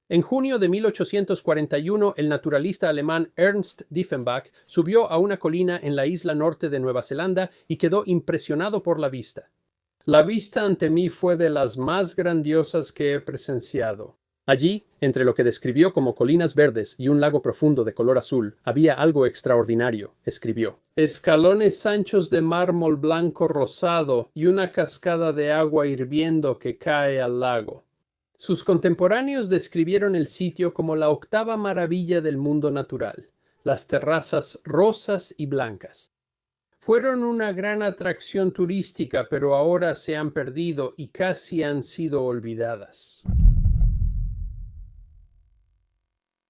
En junio de 1841, el naturalista alemán Ernst Diefenbach subió a una colina en la isla norte de Nueva Zelanda y quedó impresionado por la vista. La vista ante mí fue de las más grandiosas que he presenciado. Allí, entre lo que describió como colinas verdes y un lago profundo de color azul, había algo extraordinario, escribió. Escalones anchos de mármol blanco rosado y una cascada de agua hirviendo que cae al lago. Sus contemporáneos describieron el sitio como la octava maravilla del mundo natural, las terrazas rosas y blancas. Fueron una gran atracción turística, pero ahora se han perdido y casi han sido olvidadas.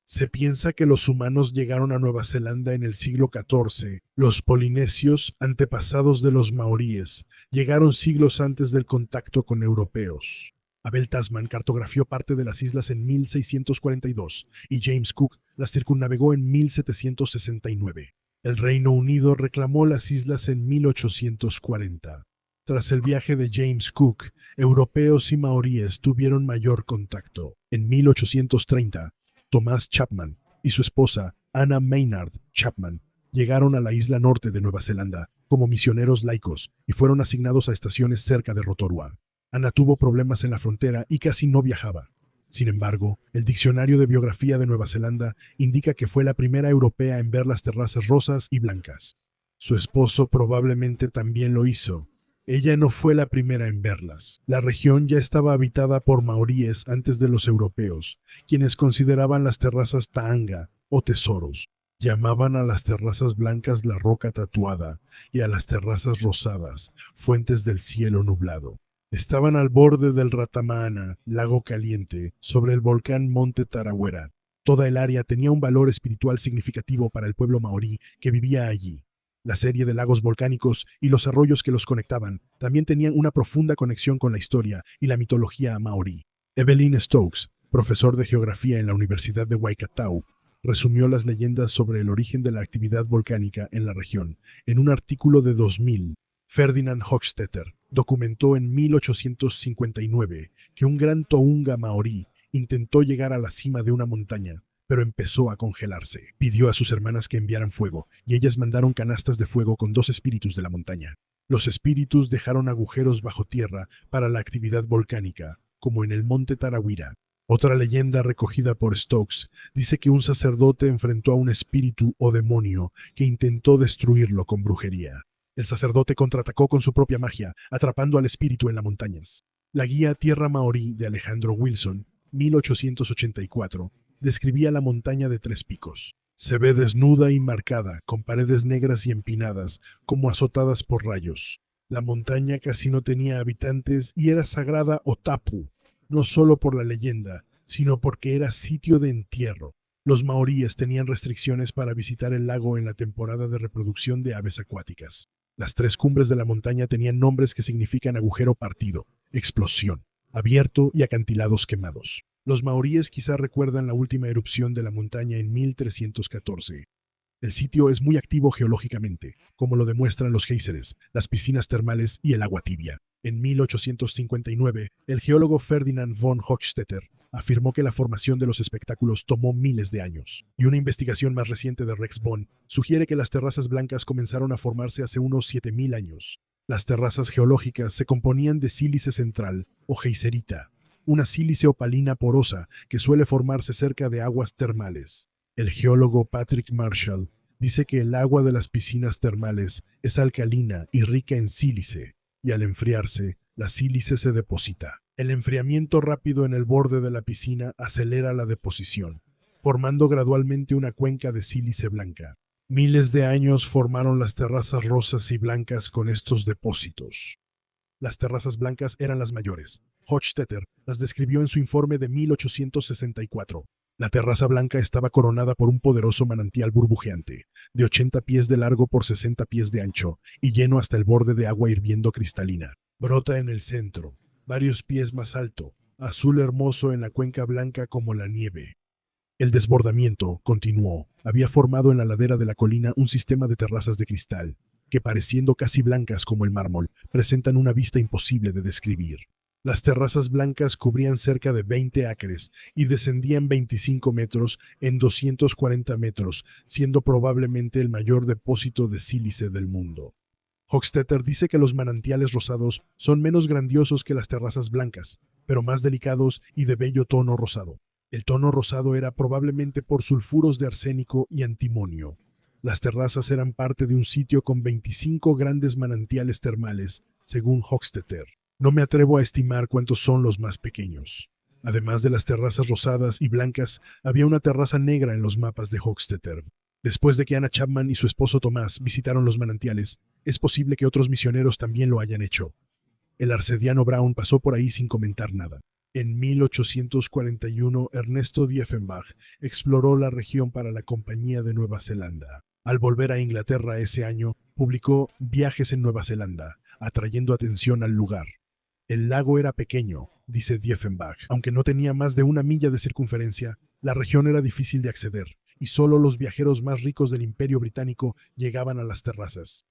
Se piensa que los humanos llegaron a Nueva Zelanda en el siglo XIV. Los polinesios, antepasados de los maoríes, llegaron siglos antes del contacto con europeos. Abel Tasman cartografió parte de las islas en 1642 y James Cook las circunnavegó en 1769. El Reino Unido reclamó las islas en 1840. Tras el viaje de James Cook, europeos y maoríes tuvieron mayor contacto. En 1830, Thomas Chapman y su esposa Anna Maynard Chapman llegaron a la isla norte de Nueva Zelanda como misioneros laicos y fueron asignados a estaciones cerca de Rotorua. Ana tuvo problemas en la frontera y casi no viajaba. Sin embargo, el Diccionario de Biografía de Nueva Zelanda indica que fue la primera europea en ver las terrazas rosas y blancas. Su esposo probablemente también lo hizo. Ella no fue la primera en verlas. La región ya estaba habitada por maoríes antes de los europeos, quienes consideraban las terrazas taanga o tesoros. Llamaban a las terrazas blancas la roca tatuada y a las terrazas rosadas fuentes del cielo nublado. Estaban al borde del Ratamana, lago caliente, sobre el volcán Monte Tarawera. Toda el área tenía un valor espiritual significativo para el pueblo maorí que vivía allí. La serie de lagos volcánicos y los arroyos que los conectaban también tenían una profunda conexión con la historia y la mitología maorí. Evelyn Stokes, profesor de geografía en la Universidad de Waikato, resumió las leyendas sobre el origen de la actividad volcánica en la región en un artículo de 2000. Ferdinand Hochstetter documentó en 1859 que un gran tounga maorí intentó llegar a la cima de una montaña, pero empezó a congelarse. Pidió a sus hermanas que enviaran fuego, y ellas mandaron canastas de fuego con 2 espíritus de la montaña. Los espíritus dejaron agujeros bajo tierra para la actividad volcánica, como en el monte Tarawera. Otra leyenda recogida por Stokes dice que un sacerdote enfrentó a un espíritu o demonio que intentó destruirlo con brujería. El sacerdote contraatacó con su propia magia, atrapando al espíritu en las montañas. La guía Tierra Maorí de Alejandro Wilson, 1884, describía la montaña de 3 picos. Se ve desnuda y marcada, con paredes negras y empinadas, como azotadas por rayos. La montaña casi no tenía habitantes y era sagrada o tapu, no solo por la leyenda, sino porque era sitio de entierro. Los maoríes tenían restricciones para visitar el lago en la temporada de reproducción de aves acuáticas. Las 3 cumbres de la montaña tenían nombres que significan agujero partido, explosión, abierto y acantilados quemados. Los maoríes quizá recuerdan la última erupción de la montaña en 1314. El sitio es muy activo geológicamente, como lo demuestran los géiseres, las piscinas termales y el agua tibia. En 1859, el geólogo Ferdinand von Hochstetter afirmó que la formación de los espectáculos tomó miles de años, y una investigación más reciente de Rex Bond sugiere que las terrazas blancas comenzaron a formarse hace unos 7000 años. Las terrazas geológicas se componían de sílice central o geiserita, una sílice opalina porosa que suele formarse cerca de aguas termales. El geólogo Patrick Marshall dice que el agua de las piscinas termales es alcalina y rica en sílice, y al enfriarse, la sílice se deposita. El enfriamiento rápido en el borde de la piscina acelera la deposición, formando gradualmente una cuenca de sílice blanca. Miles de años formaron las terrazas rosas y blancas con estos depósitos. Las terrazas blancas eran las mayores. Hochstetter las describió en su informe de 1864. La terraza blanca estaba coronada por un poderoso manantial burbujeante, de 80 pies de largo por 60 pies de ancho, y lleno hasta el borde de agua hirviendo cristalina. Brota en el centro, varios pies más alto, azul hermoso en la cuenca blanca como la nieve. El desbordamiento, continuó, había formado en la ladera de la colina un sistema de terrazas de cristal, que pareciendo casi blancas como el mármol, presentan una vista imposible de describir. Las terrazas blancas cubrían cerca de 20 acres y descendían 25 metros en 240 metros, siendo probablemente el mayor depósito de sílice del mundo. Hochstetter dice que los manantiales rosados son menos grandiosos que las terrazas blancas, pero más delicados y de bello tono rosado. El tono rosado era probablemente por sulfuros de arsénico y antimonio. Las terrazas eran parte de un sitio con 25 grandes manantiales termales, según Hochstetter. No me atrevo a estimar cuántos son los más pequeños. Además de las terrazas rosadas y blancas, había una terraza negra en los mapas de Hochstetter. Después de que Anna Chapman y su esposo Tomás visitaron los manantiales, es posible que otros misioneros también lo hayan hecho. El arcediano Brown pasó por ahí sin comentar nada. En 1841, Ernesto Diefenbach exploró la región para la Compañía de Nueva Zelanda. Al volver a Inglaterra ese año, publicó Viajes en Nueva Zelanda, atrayendo atención al lugar. El lago era pequeño, dice Diefenbach. Aunque no tenía más de 1 milla de circunferencia, la región era difícil de acceder, y solo los viajeros más ricos del Imperio Británico llegaban a las terrazas.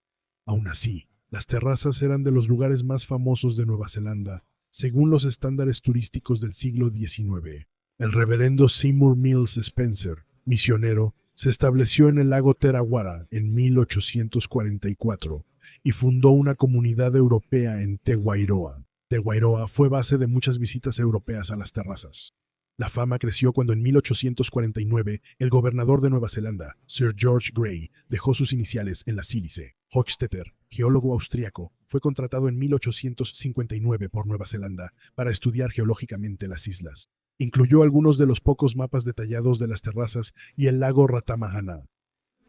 Aún así, las terrazas eran de los lugares más famosos de Nueva Zelanda, según los estándares turísticos del siglo XIX. El reverendo Seymour Mills Spencer, misionero, se estableció en el lago Tarawara en 1844 y fundó una comunidad europea en Te Wairoa. Te Wairoa fue base de muchas visitas europeas a las terrazas. La fama creció cuando en 1849 el gobernador de Nueva Zelanda, Sir George Grey, dejó sus iniciales en la sílice. Hochstetter, geólogo austriaco, fue contratado en 1859 por Nueva Zelanda para estudiar geológicamente las islas. Incluyó algunos de los pocos mapas detallados de las terrazas y el lago Ratamahana.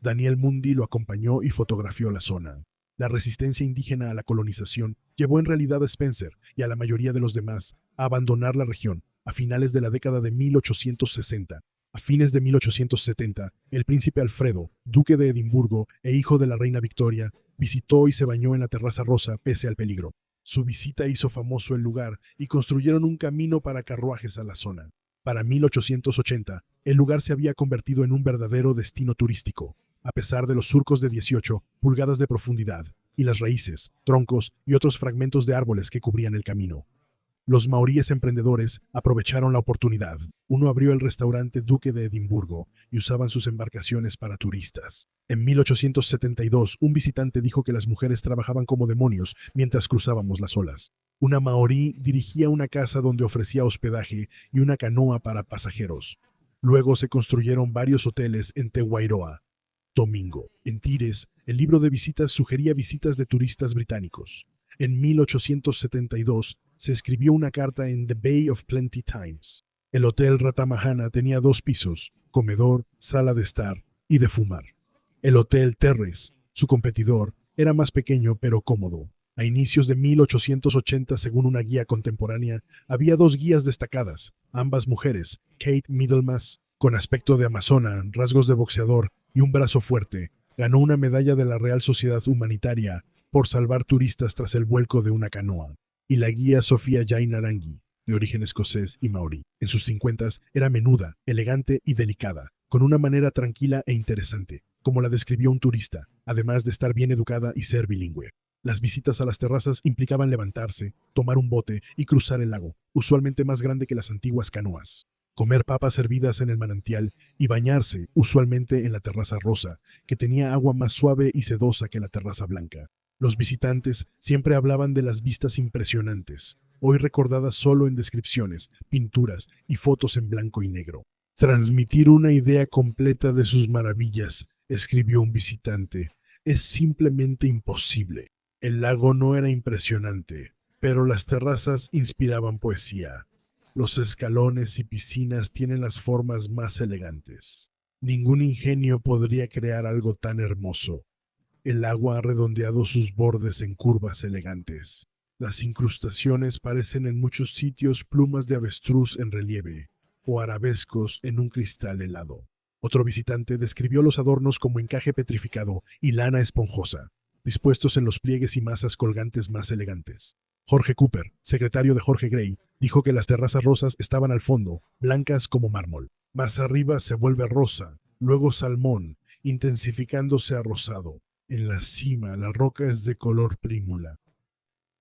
Daniel Mundy lo acompañó y fotografió la zona. La resistencia indígena a la colonización llevó en realidad a Spencer y a la mayoría de los demás a abandonar la región a finales de la década de 1860. A fines de 1870, el príncipe Alfredo, duque de Edimburgo e hijo de la reina Victoria, visitó y se bañó en la Terraza Rosa pese al peligro. Su visita hizo famoso el lugar y construyeron un camino para carruajes a la zona. Para 1880, el lugar se había convertido en un verdadero destino turístico, a pesar de los surcos de 18 pulgadas de profundidad y las raíces, troncos y otros fragmentos de árboles que cubrían el camino. Los maoríes emprendedores aprovecharon la oportunidad. Uno abrió el restaurante Duque de Edimburgo y usaban sus embarcaciones para turistas. En 1872, un visitante dijo que las mujeres trabajaban como demonios mientras cruzábamos las olas. Una maorí dirigía una casa donde ofrecía hospedaje y una canoa para pasajeros. Luego se construyeron varios hoteles en Te Wairoa. Domingo. En Tires, el libro de visitas sugería visitas de turistas británicos. En 1872 se escribió una carta en The Bay of Plenty Times. El Hotel Ratamahana tenía 2 pisos, comedor, sala de estar y de fumar. El Hotel Terrace, su competidor, era más pequeño pero cómodo. A inicios de 1880, según una guía contemporánea, había 2 guías destacadas, ambas mujeres, Kate Middlemass, con aspecto de amazona, rasgos de boxeador y un brazo fuerte, ganó una medalla de la Real Sociedad Humanitaria por salvar turistas tras el vuelco de una canoa. Y la guía Sofía Jainarangi, de origen escocés y maorí. En sus 50s era menuda, elegante y delicada, con una manera tranquila e interesante, como la describió un turista, además de estar bien educada y ser bilingüe. Las visitas a las terrazas implicaban levantarse, tomar un bote y cruzar el lago, usualmente más grande que las antiguas canoas. Comer papas hervidas en el manantial y bañarse, usualmente en la terraza rosa, que tenía agua más suave y sedosa que la terraza blanca. Los visitantes siempre hablaban de las vistas impresionantes, hoy recordadas solo en descripciones, pinturas y fotos en blanco y negro. Transmitir una idea completa de sus maravillas, escribió un visitante, es simplemente imposible. El lago no era impresionante, pero las terrazas inspiraban poesía. Los escalones y piscinas tienen las formas más elegantes. Ningún ingenio podría crear algo tan hermoso. El agua ha redondeado sus bordes en curvas elegantes. Las incrustaciones parecen en muchos sitios plumas de avestruz en relieve o arabescos en un cristal helado. Otro visitante describió los adornos como encaje petrificado y lana esponjosa, dispuestos en los pliegues y masas colgantes más elegantes. Jorge Cooper, secretario de Jorge Gray, dijo que las terrazas rosas estaban al fondo, blancas como mármol. Más arriba se vuelve rosa, luego salmón, intensificándose a rosado. En la cima la roca es de color prímula.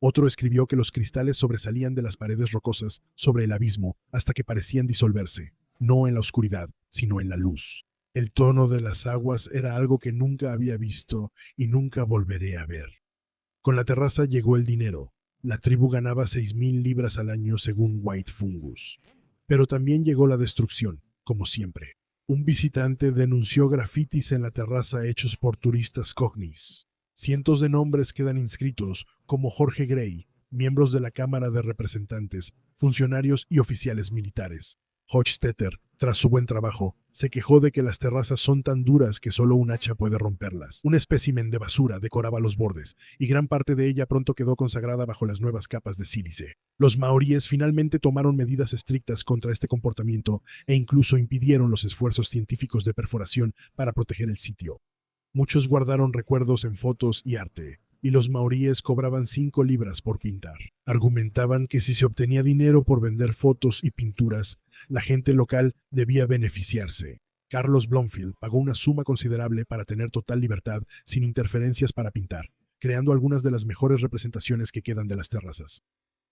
Otro escribió que los cristales sobresalían de las paredes rocosas sobre el abismo hasta que parecían disolverse, no en la oscuridad, sino en la luz. El tono de las aguas era algo que nunca había visto y nunca volveré a ver. Con la terraza llegó el dinero. La tribu ganaba 6,000 libras al año según White Fungus. Pero también llegó la destrucción, como siempre. Un visitante denunció grafitis en la terraza hechos por turistas cognis. Cientos de nombres quedan inscritos, como Jorge Gray, miembros de la Cámara de Representantes, funcionarios y oficiales militares. Hochstetter, tras su buen trabajo, se quejó de que las terrazas son tan duras que solo un hacha puede romperlas. Un espécimen de basura decoraba los bordes, y gran parte de ella pronto quedó consagrada bajo las nuevas capas de sílice. Los maoríes finalmente tomaron medidas estrictas contra este comportamiento e incluso impidieron los esfuerzos científicos de perforación para proteger el sitio. Muchos guardaron recuerdos en fotos y arte, y los maoríes cobraban 5 libras por pintar. Argumentaban que si se obtenía dinero por vender fotos y pinturas, la gente local debía beneficiarse. Carlos Blomfield pagó una suma considerable para tener total libertad sin interferencias para pintar, creando algunas de las mejores representaciones que quedan de las terrazas.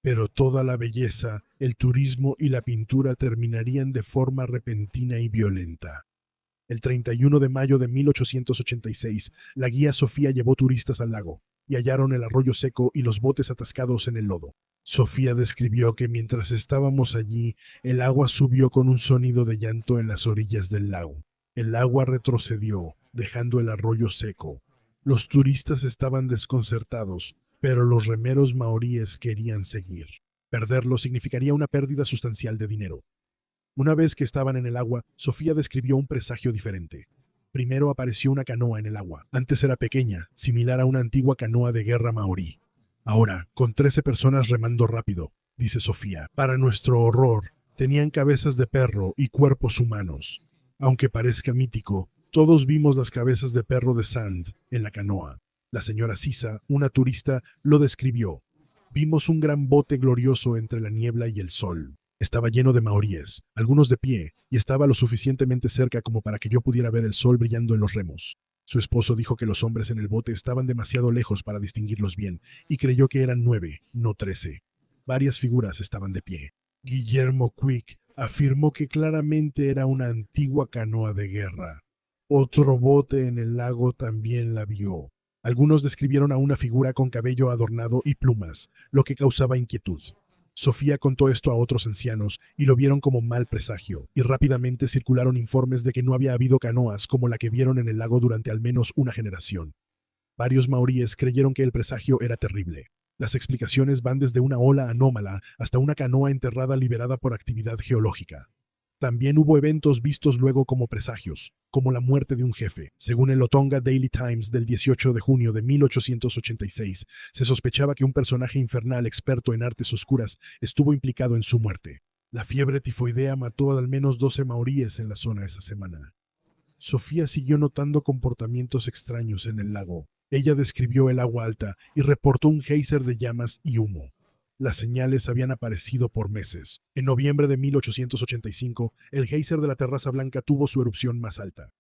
Pero toda la belleza, el turismo y la pintura terminarían de forma repentina y violenta. El 31 de mayo de 1886, la guía Sofía llevó turistas al lago, y hallaron el arroyo seco y los botes atascados en el lodo. Sofía describió que mientras estábamos allí, el agua subió con un sonido de llanto en las orillas del lago. El agua retrocedió, dejando el arroyo seco. Los turistas estaban desconcertados, pero los remeros maoríes querían seguir. Perderlo significaría una pérdida sustancial de dinero. Una vez que estaban en el agua, Sofía describió un presagio diferente. Primero apareció una canoa en el agua. Antes era pequeña, similar a una antigua canoa de guerra maorí. Ahora, con 13 personas remando rápido, dice Sofía. Para nuestro horror, tenían cabezas de perro y cuerpos humanos. Aunque parezca mítico, todos vimos las cabezas de perro de Sand en la canoa. La señora Sisa, una turista, lo describió. Vimos un gran bote glorioso entre la niebla y el sol. Estaba lleno de maoríes, algunos de pie, y estaba lo suficientemente cerca como para que yo pudiera ver el sol brillando en los remos. Su esposo dijo que los hombres en el bote estaban demasiado lejos para distinguirlos bien, y creyó que eran 9, no 13. Varias figuras estaban de pie. Guillermo Quick afirmó que claramente era una antigua canoa de guerra. Otro bote en el lago también la vio. Algunos describieron a una figura con cabello adornado y plumas, lo que causaba inquietud. Sofía contó esto a otros ancianos y lo vieron como mal presagio, y rápidamente circularon informes de que no había habido canoas como la que vieron en el lago durante al menos una generación. Varios maoríes creyeron que el presagio era terrible. Las explicaciones van desde una ola anómala hasta una canoa enterrada liberada por actividad geológica. También hubo eventos vistos luego como presagios, como la muerte de un jefe. Según el Otonga Daily Times del 18 de junio de 1886, se sospechaba que un personaje infernal experto en artes oscuras estuvo implicado en su muerte. La fiebre tifoidea mató a al menos 12 maoríes en la zona esa semana. Sofía siguió notando comportamientos extraños en el lago. Ella describió el agua alta y reportó un geyser de llamas y humo. Las señales habían aparecido por meses. En noviembre de 1885, el geyser de la Terraza Blanca tuvo su erupción más alta.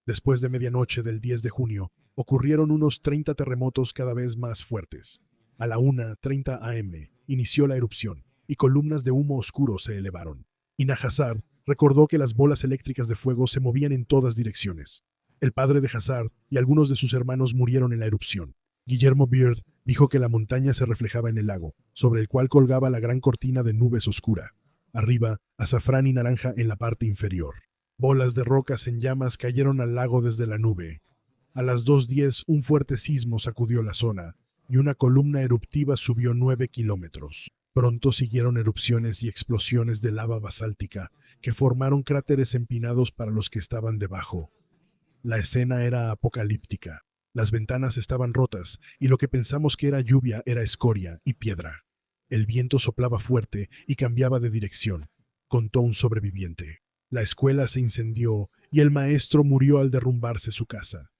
Después de medianoche del 10 de junio, ocurrieron unos 30 terremotos cada vez más fuertes. A la 1:30 a.m. inició la erupción, y columnas de humo oscuro se elevaron. Ina Hazard recordó que las bolas eléctricas de fuego se movían en todas direcciones. El padre de Hazard y algunos de sus hermanos murieron en la erupción. Guillermo Beard dijo que la montaña se reflejaba en el lago, sobre el cual colgaba la gran cortina de nubes oscura. Arriba, azafrán y naranja en la parte inferior. Bolas de rocas en llamas cayeron al lago desde la nube. A las 2:10 un fuerte sismo sacudió la zona, y una columna eruptiva subió 9 kilómetros. Pronto siguieron erupciones y explosiones de lava basáltica, que formaron cráteres empinados para los que estaban debajo. La escena era apocalíptica. Las ventanas estaban rotas, y lo que pensamos que era lluvia era escoria y piedra. El viento soplaba fuerte y cambiaba de dirección, contó un sobreviviente. La escuela se incendió y el maestro murió al derrumbarse su casa.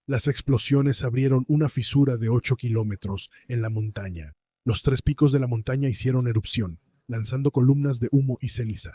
Las explosiones abrieron una fisura de 8 kilómetros en la montaña. Los 3 picos de la montaña hicieron erupción, lanzando columnas de humo y ceniza.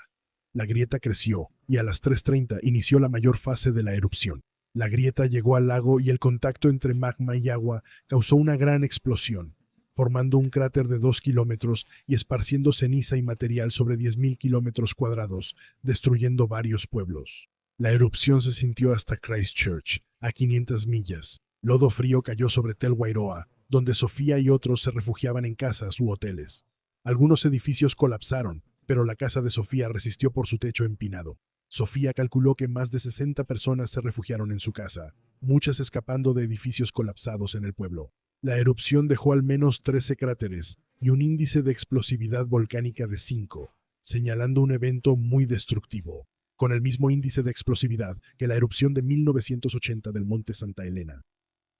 La grieta creció, y a las 3:30 inició la mayor fase de la erupción. La grieta llegó al lago y el contacto entre magma y agua causó una gran explosión. formando un cráter de 2 kilómetros y esparciendo ceniza y material sobre 10.000 kilómetros cuadrados, destruyendo varios pueblos. La erupción se sintió hasta Christchurch, a 500 millas. Lodo frío cayó sobre Tel Wairoa, donde Sofía y otros se refugiaban en casas u hoteles. Algunos edificios colapsaron, pero la casa de Sofía resistió por su techo empinado. Sofía calculó que más de 60 personas se refugiaron en su casa, muchas escapando de edificios colapsados en el pueblo. La erupción dejó al menos 13 cráteres y un índice de explosividad volcánica de 5, señalando un evento muy destructivo, con el mismo índice de explosividad que la erupción de 1980 del Monte Santa Elena.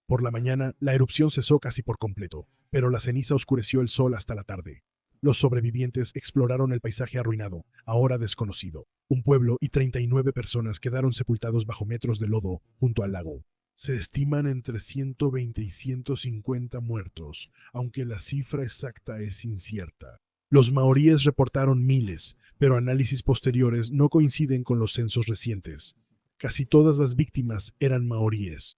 Por la mañana, la erupción cesó casi por completo, pero la ceniza oscureció el sol hasta la tarde. Los sobrevivientes exploraron el paisaje arruinado, ahora desconocido. Un pueblo y 39 personas quedaron sepultados bajo metros de lodo junto al lago. Se estiman entre 120 y 150 muertos, aunque la cifra exacta es incierta. Los maoríes reportaron miles, pero análisis posteriores no coinciden con los censos recientes. Casi todas las víctimas eran maoríes.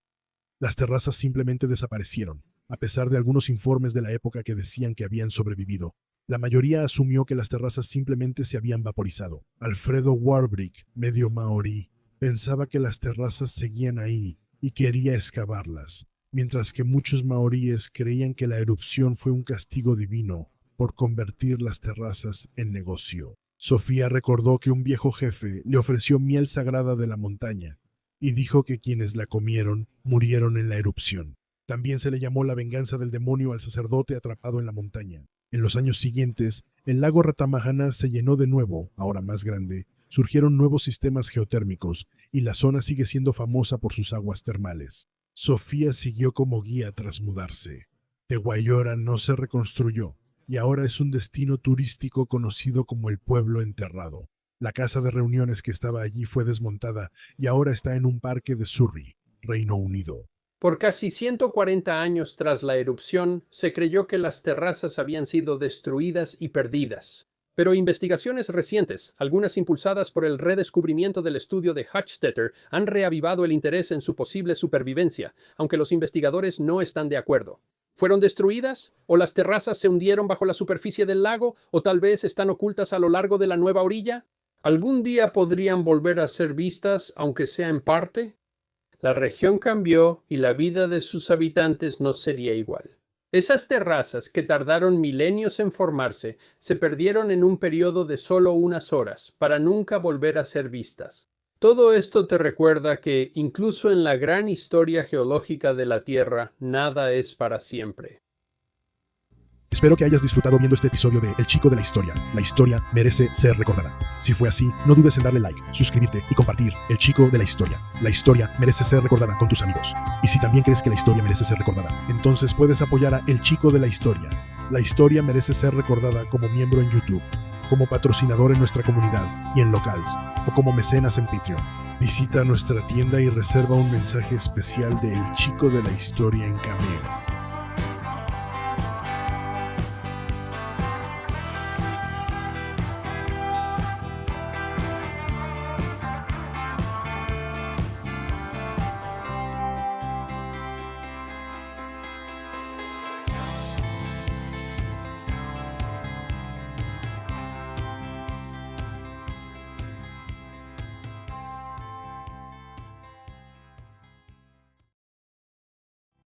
Las terrazas simplemente desaparecieron, a pesar de algunos informes de la época que decían que habían sobrevivido. La mayoría asumió que las terrazas simplemente se habían vaporizado. Alfredo Warbrick, medio maorí, pensaba que las terrazas seguían ahí y quería excavarlas, mientras que muchos maoríes creían que la erupción fue un castigo divino por convertir las terrazas en negocio. Sofía recordó que un viejo jefe le ofreció miel sagrada de la montaña y dijo que quienes la comieron murieron en la erupción. También se le llamó la venganza del demonio al sacerdote atrapado en la montaña. En los años siguientes, el lago Ratamahana se llenó de nuevo, ahora más grande, surgieron nuevos sistemas geotérmicos y la zona sigue siendo famosa por sus aguas termales. Sofía siguió como guía tras mudarse. Te Waiora no se reconstruyó y ahora es un destino turístico conocido como el Pueblo Enterrado. La casa de reuniones que estaba allí fue desmontada y ahora está en un parque de Surrey, Reino Unido. Por casi 140 años tras la erupción, se creyó que las terrazas habían sido destruidas y perdidas. Pero investigaciones recientes, algunas impulsadas por el redescubrimiento del estudio de Hochstetter, han reavivado el interés en su posible supervivencia, aunque los investigadores no están de acuerdo. ¿Fueron destruidas? ¿O las terrazas se hundieron bajo la superficie del lago? ¿O tal vez están ocultas a lo largo de la nueva orilla? ¿Algún día podrían volver a ser vistas, aunque sea en parte? La región cambió y la vida de sus habitantes no sería igual. Esas terrazas, que tardaron milenios en formarse, se perdieron en un periodo de solo unas horas, para nunca volver a ser vistas. Todo esto te recuerda que, incluso en la gran historia geológica de la Tierra, nada es para siempre. Espero que hayas disfrutado viendo este episodio de El Chico de la Historia. La historia merece ser recordada. Si fue así, no dudes en darle like, suscribirte y compartir El Chico de la Historia. La historia merece ser recordada con tus amigos. Y si también crees que la historia merece ser recordada, entonces puedes apoyar a El Chico de la Historia. La historia merece ser recordada como miembro en YouTube, como patrocinador en nuestra comunidad y en locals, o como mecenas en Patreon. Visita nuestra tienda y reserva un mensaje especial de El Chico de la Historia en Cameo.